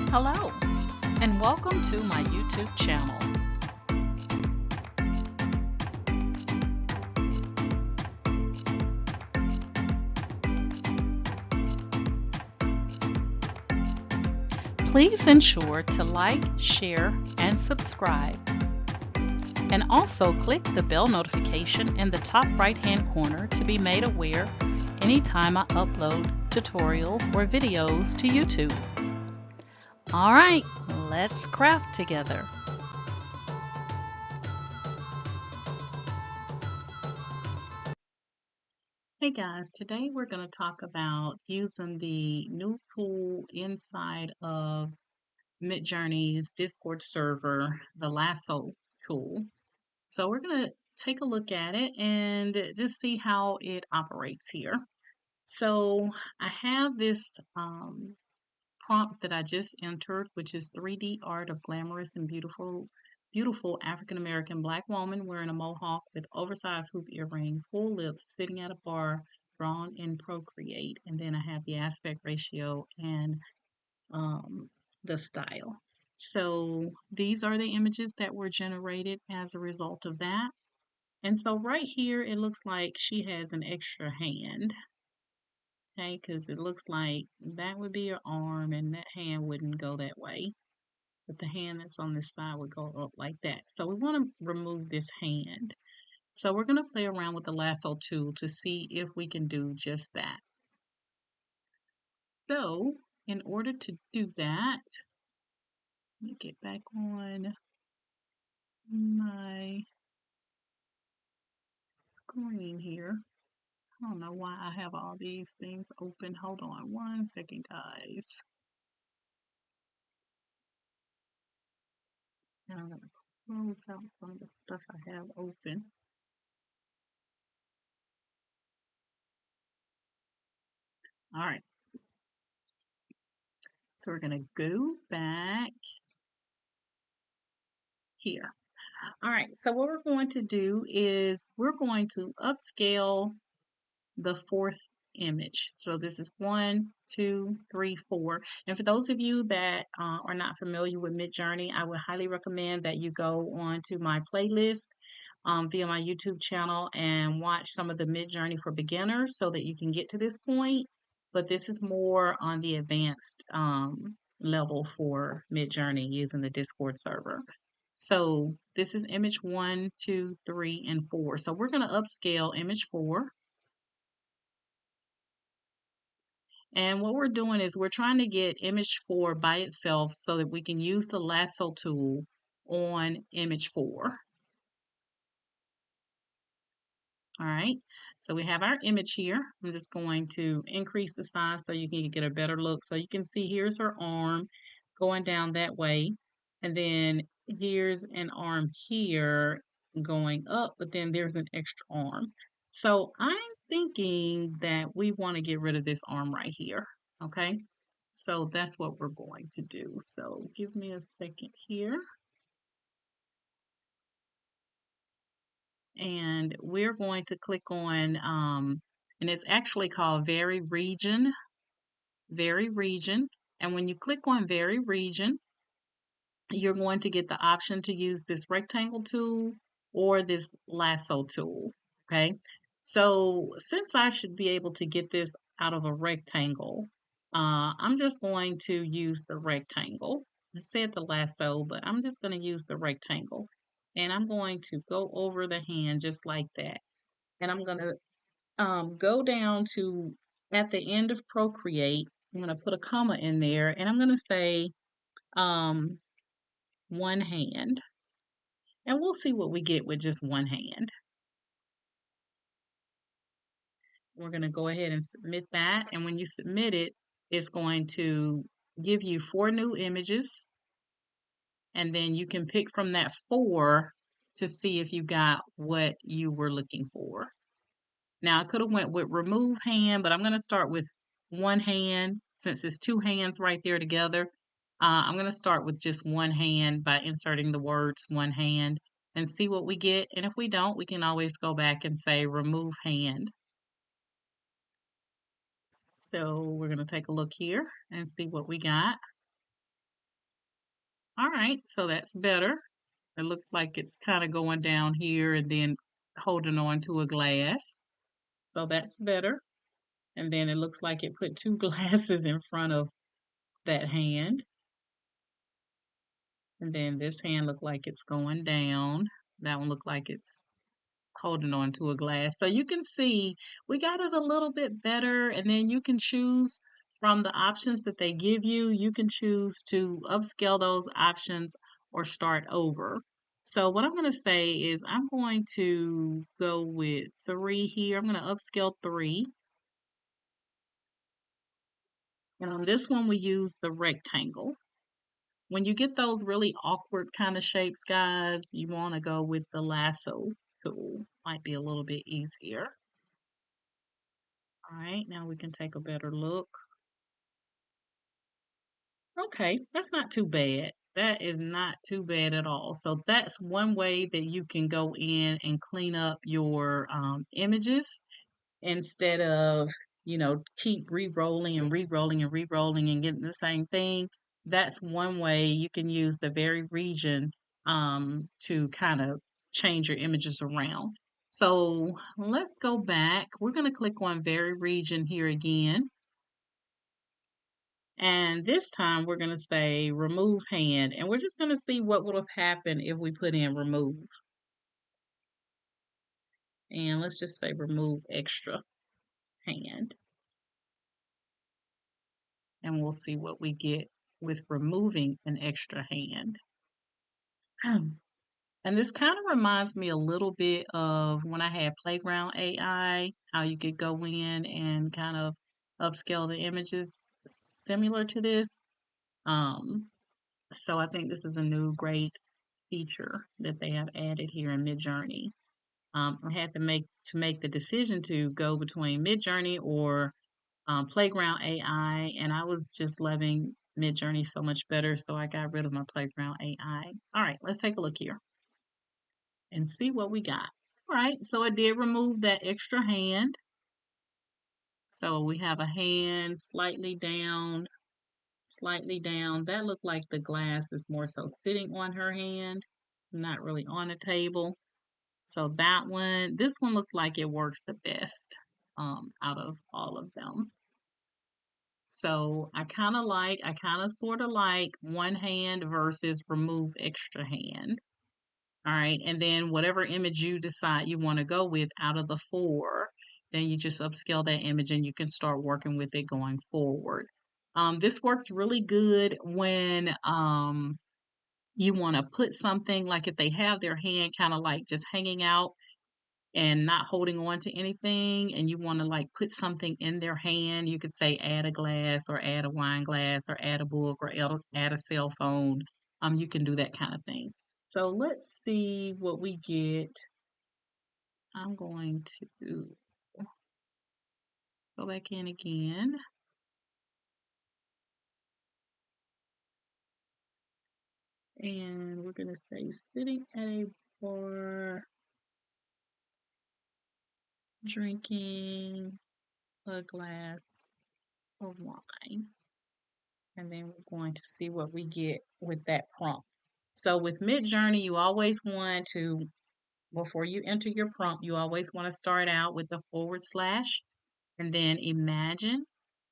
Hello, and welcome to my YouTube channel. Please ensure to like, share, and subscribe. And also click the bell notification in the top right-hand corner to be made aware anytime I upload tutorials or videos to YouTube. All right, let's craft together. Hey guys, today we're going to talk about using the new tool inside of Midjourney's Discord server, the Lasso tool. So we're going to take a look at it and just see how it operates here. So I have this prompt that I just entered, which is 3D art of glamorous and beautiful African-American black woman wearing a mohawk with oversized hoop earrings, full lips, sitting at a bar, drawn in Procreate. And then I have the aspect ratio and the style. So these are the images that were generated as a result of that. And so right here, it looks like she has an extra hand. Okay, because it looks like that would be her arm and that hand wouldn't go that way. But the hand that's on this side would go up like that. So we want to remove this hand. So we're going to play around with the lasso tool to see if we can do just that. So in order to do that, let me get back on my screen here. I don't know why I have all these things open. Hold on one second, guys. And I'm going to close out some of the stuff I have open. All right. So we're going to go back here. All right. So what we're going to do is we're going to upscale the fourth image. So this is 1, 2, 3, 4. And for those of you that are not familiar with Midjourney, I would highly recommend that you go on to my playlist via my YouTube channel and watch some of the Midjourney for beginners so that you can get to this point. But this is more on the advanced level for Midjourney using the Discord server. So this is image 1, 2, 3, and 4. So we're going to upscale image 4. And what we're doing is we're trying to get image 4 by itself so that we can use the lasso tool on image 4. All right, so we have our image here. I'm just going to increase the size so you can get a better look. So you can see here's her arm going down that way. And then here's an arm here going up, but then there's an extra arm. So I'm thinking that we want to get rid of this arm right here. Okay, so that's what we're going to do. So give me a second here. And we're going to click on, and it's actually called Vary Region. And when you click on Vary Region, you're going to get the option to use this rectangle tool or this lasso tool. Okay, so since I should be able to get this out of a rectangle, I'm just going to use the rectangle. I said the lasso, but I'm just going to use the rectangle. And I'm going to go over the hand just like that. And I'm going to go down to at the end of Procreate. I'm going to put a comma in there and I'm going to say um, one hand. And we'll see what we get with just one hand. We're going to go ahead and submit that. And when you submit it, it's going to give you 4 new images. And then you can pick from that 4 to see if you got what you were looking for. Now I could have went with remove hand, but I'm going to start with one hand since it's 2 hands right there together. I'm going to start with just one hand by inserting the words one hand and see what we get. And if we don't, we can always go back and say remove hand. So we're going to take a look here and see what we got. All right, so that's better. It looks like it's kind of going down here and then holding on to a glass. So that's better. And then it looks like it put two glasses in front of that hand. And then this hand looked like it's going down. That one looked like it's holding on to a glass. So you can see we got it a little bit better. And then you can choose from the options that they give you. You can choose to upscale those options or start over. So what I'm going to say is I'm going to go with 3 here. I'm going to upscale 3. And on this one, we use the rectangle. When you get those really awkward kind of shapes, guys, you want to go with the lasso tool. Might be a little bit easier. All right, now we can take a better look. Okay, that's not too bad. That is not too bad at all. So that's one way that you can go in and clean up your images instead of, keep re-rolling and re-rolling and re-rolling and getting the same thing. That's one way you can use the very region to kind of change your images around. So let's go back. We're going to click on very region here again. And this time we're going to say remove hand. And we're just going to see what would have happened if we put in remove. And let's just say remove extra hand. And we'll see what we get with removing an extra hand. And this kind of reminds me a little bit of when I had Playground AI, how you could go in and kind of upscale the images similar to this. Um, so I think this is a new great feature that they have added here in Midjourney. I had to make the decision to go between Midjourney or Playground AI, and I was just loving Midjourney so much better, so I got rid of my Playground AI. All right, let's take a look here and see what we got. All right, so I did remove that extra hand. So we have a hand slightly down, slightly down. That looked like the glass is more so sitting on her hand, not really on the table. So that one, this one looks like it works the best out of all of them. So I kind of sort of like one hand versus remove extra hand. All right. And then whatever image you decide you want to go with out of the 4, then you just upscale that image and you can start working with it going forward. This works really good when you want to put something like if they have their hand kind of like just hanging out and not holding on to anything and you want to like put something in their hand, you could say add a glass or add a wine glass or add a book or add a cell phone. You can do that kind of thing. So let's see what we get. I'm going to go back in again. And we're going to say sitting at a bar, drinking a glass of wine. And then we're going to see what we get with that prompt. So with Midjourney, you always want to, before you enter your prompt, you always want to start out with the / and then imagine,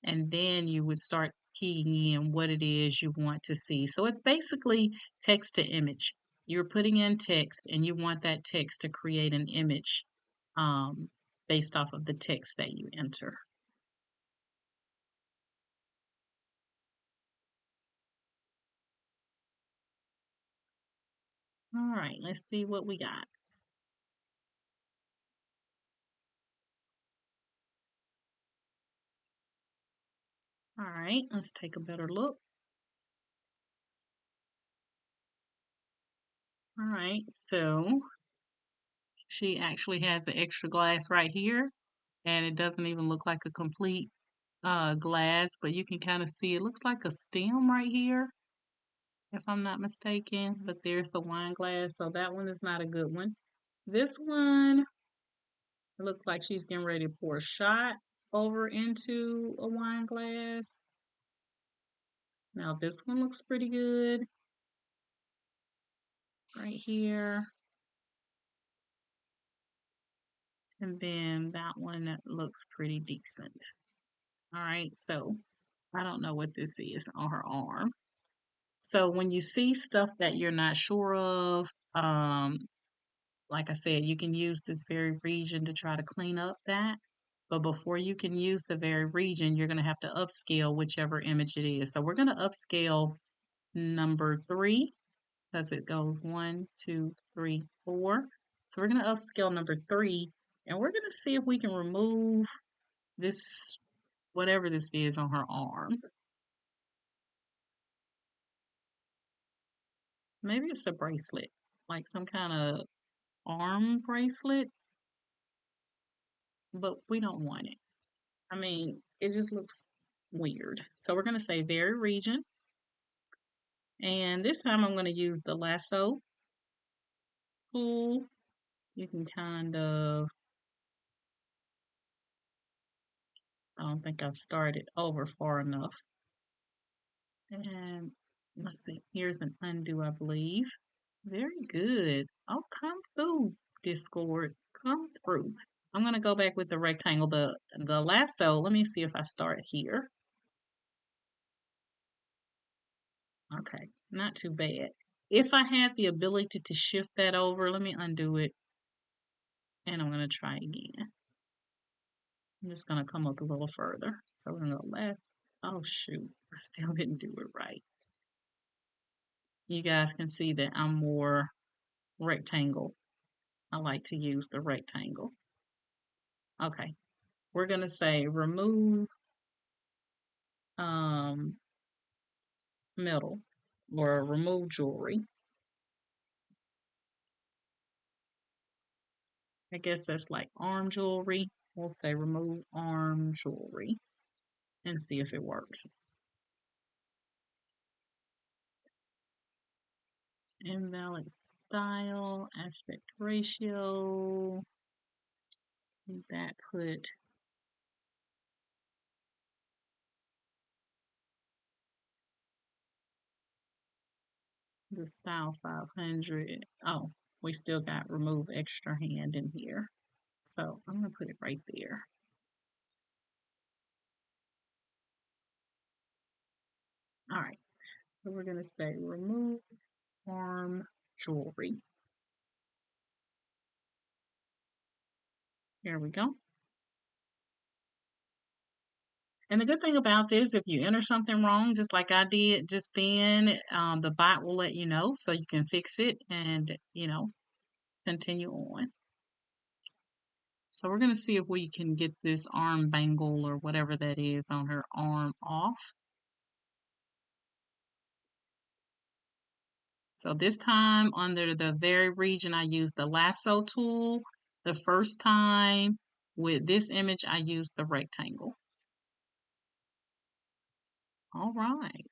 and then you would start keying in what it is you want to see. So it's basically text to image. You're putting in text and you want that text to create an image um, based off of the text that you enter. All right, let's see what we got. All right, let's take a better look. All right, so she actually has an extra glass right here, and it doesn't even look like a complete glass, but you can kind of see it looks like a stem right here, if I'm not mistaken. But there's the wine glass, so that one is not a good one. This one looks like she's getting ready to pour a shot over into a wine glass. Now this one looks pretty good. right here. And then that one looks pretty decent. All right, so I don't know what this is on her arm. So when you see stuff that you're not sure of, like I said, you can use this very region to try to clean up that. But before you can use the very region, you're going to have to upscale whichever image it is. So we're going to upscale number 3 because it goes 1, 2, 3, 4. So we're going to upscale number 3 and we're going to see if we can remove this, whatever this is on her arm. Maybe it's a bracelet, like some kind of arm bracelet, but we don't want it. I mean, it just looks weird. So we're going to say very region. And this time I'm going to use the lasso tool. You can kind of, I don't think I started over far enough. And let's see, here's an undo, I believe. Very good. Oh, come through, Discord. Come through. I'm going to go back with the rectangle. The lasso, let me see if I start here. Okay, not too bad. If I had the ability to shift that over, let me undo it. And I'm going to try again. I'm just going to come up a little further. So we're going to go less. Oh, shoot. I still didn't do it right. You guys can see that I'm more rectangle. I like to use the rectangle. Okay. We're going to say remove metal or remove jewelry. I guess that's like arm jewelry. We'll say remove arm jewelry and see if it works. Invalid style, aspect ratio. That put the style 500. Oh, we still got remove extra hand in here. So I'm going to put it right there. All right. So we're going to say remove arm jewelry. Here we go. And the good thing about this, if you enter something wrong, just like I did just then, the bot will let you know so you can fix it and, continue on. So we're going to see if we can get this arm bangle or whatever that is on her arm off. So this time under the very region, I used the lasso tool. The first time with this image, I used the rectangle. All right.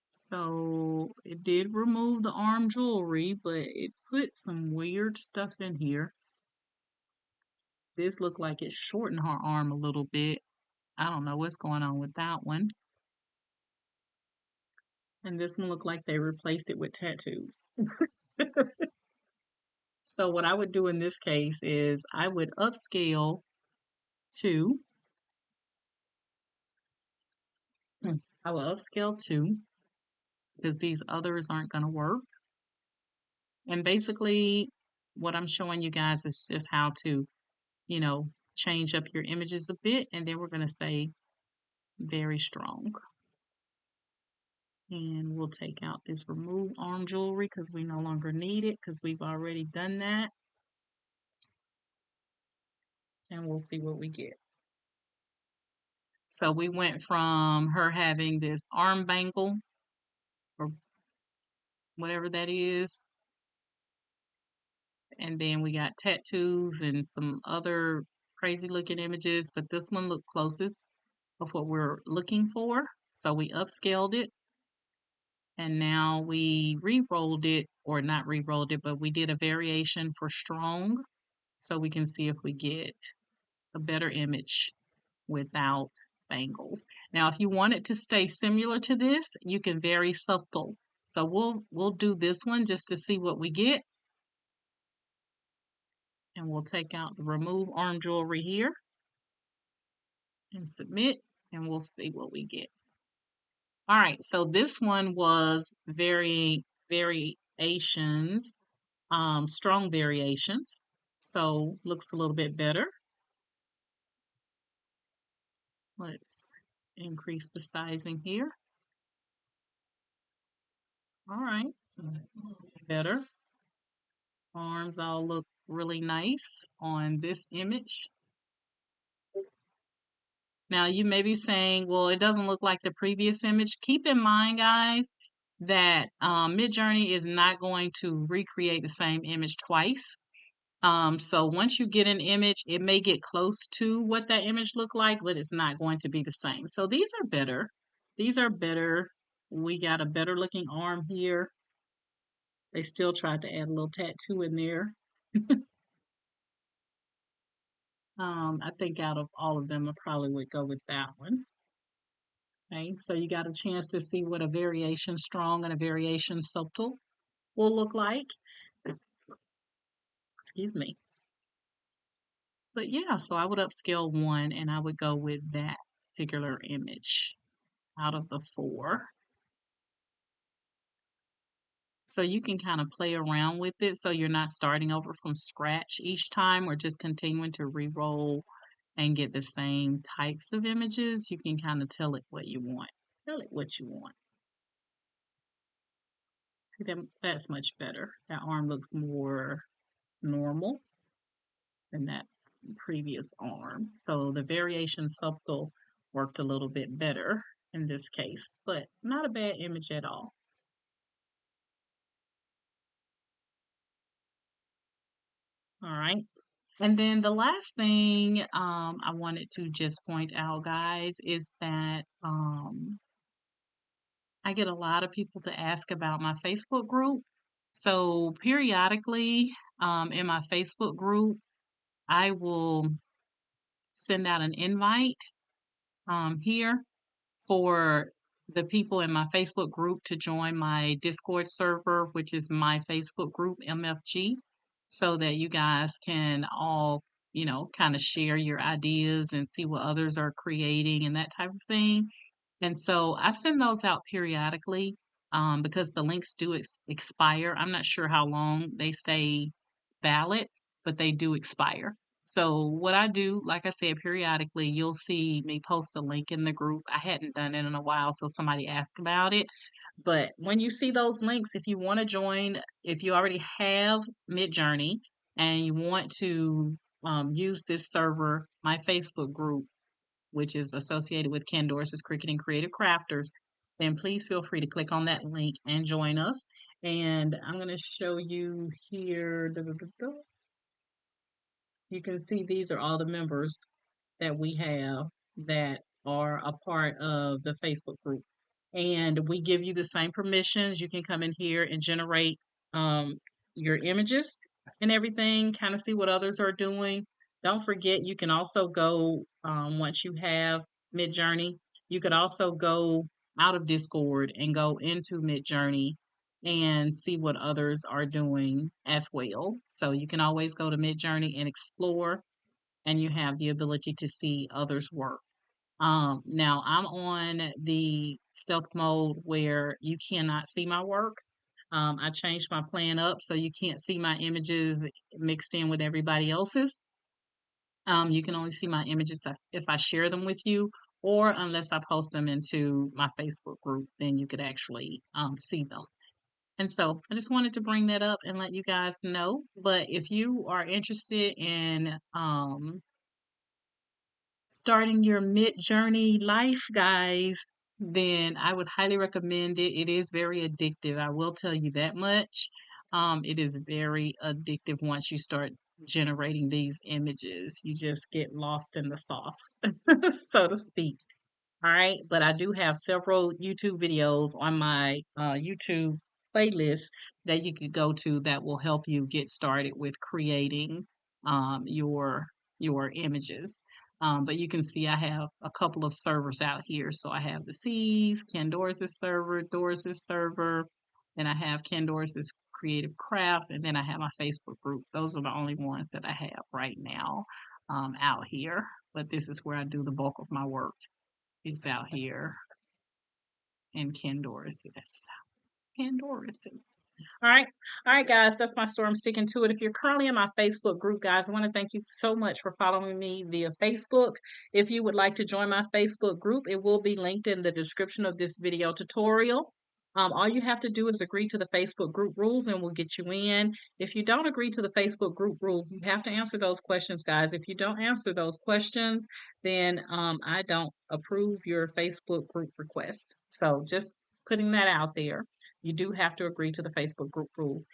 So it did remove the arm jewelry, but it put some weird stuff in here. This looked like it shortened her arm a little bit. I don't know what's going on with that one. And this one looked like they replaced it with tattoos. So what I would do in this case is I would upscale to, I will upscale to, because these others aren't going to work. And basically what I'm showing you guys is just how to, change up your images a bit. And then we're going to say very strong. And we'll take out this remove arm jewelry because we no longer need it because we've already done that. And we'll see what we get. So we went from her having this arm bangle or whatever that is. And then we got tattoos and some other crazy looking images, but this one looked closest of what we're looking for. So we upscaled it. And now we re-rolled it, or not re-rolled it, but we did a variation for strong so we can see if we get a better image without bangles. Now, if you want it to stay similar to this, you can vary subtle. So we'll do this one just to see what we get. And we'll take out the remove arm jewelry here and submit, and we'll see what we get. All right, so this one was variations, strong variations. So looks a little bit better. Let's increase the sizing here. All right, so that's a little bit better. Arms all look really nice on this image. Now you may be saying, well, it doesn't look like the previous image. Keep in mind, guys, that Midjourney is not going to recreate the same image twice. So once you get an image, it may get close to what that image looked like, but it's not going to be the same. So these are better. These are better. We got a better looking arm here. They still tried to add a little tattoo in there. I think out of all of them, I probably would go with that one. Okay, so you got a chance to see what a variation strong and a variation subtle will look like. Excuse me. But yeah, so I would upscale one and I would go with that particular image out of the four. So you can kind of play around with it so you're not starting over from scratch each time or just continuing to re-roll and get the same types of images. You can kind of tell it what you want. Tell it what you want. See that that's much better. That arm looks more normal than that previous arm. So the variation subtle worked a little bit better in this case, but not a bad image at all. All right. And then the last thing I wanted to just point out, guys, is that I get a lot of people to ask about my Facebook group. So periodically in my Facebook group, I will send out an invite here for the people in my Facebook group to join my Discord server, which is my Facebook group, MFG, so that you guys can all, kind of share your ideas and see what others are creating and that type of thing. And so I send those out periodically because the links do expire. I'm not sure how long they stay valid, but they do expire. So what I do, like I said, periodically, you'll see me post a link in the group. I hadn't done it in a while, so somebody asked about it. But when you see those links, if you want to join, if you already have Midjourney and you want to use this server, my Facebook group, which is associated with Ken Dorsey's Cricut and Creative Crafters, then please feel free to click on that link and join us. And I'm going to show you here. You can see these are all the members that we have that are a part of the Facebook group. And we give you the same permissions. You can come in here and generate your images and everything, kind of see what others are doing. Don't forget, you can also go, once you have Midjourney, you could also go out of Discord and go into Midjourney and see what others are doing as well. So you can always go to Midjourney and explore, and you have the ability to see others' work. Now I'm on the stealth mode where you cannot see my work. I changed my plan up so you can't see my images mixed in with everybody else's. You can only see my images if I share them with you, or unless I post them into my Facebook group, then you could actually see them. And so I just wanted to bring that up and let you guys know. But if you are interested in starting your mid-journey life, guys, then I would highly recommend it. It is very addictive. I will tell you that much. It is very addictive once you start generating these images. You just get lost in the sauce, so to speak. All right, but I do have several YouTube videos on my YouTube playlist that you could go to that will help you get started with creating your images. But you can see I have a couple of servers out here. So I have the C's, Ken Doris's server, Doris's server, then I have Ken Doris's Creative Crafts, and then I have my Facebook group. Those are the only ones that I have right now out here. But this is where I do the bulk of my work. It's out here in Ken Doris's. Pandora's. All right. All right, guys, that's my story. I'm sticking to it. If you're currently in my Facebook group, guys, I want to thank you so much for following me via Facebook. If you would like to join my Facebook group, it will be linked in the description of this video tutorial. All you have to do is agree to the Facebook group rules and we'll get you in. If you don't agree to the Facebook group rules, you have to answer those questions, guys. If you don't answer those questions, then I don't approve your Facebook group request. So just putting that out there. You do have to agree to the Facebook group rules.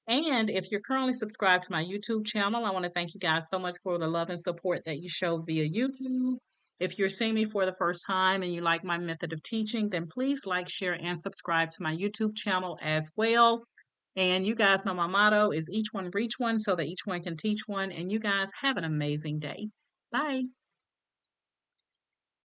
And if you're currently subscribed to my YouTube channel, I want to thank you guys so much for the love and support that you show via YouTube. If you're seeing me for the first time and you like my method of teaching, then please like, share, and subscribe to my YouTube channel as well. And you guys know my motto is each one reach one so that each one can teach one. And you guys have an amazing day. Bye.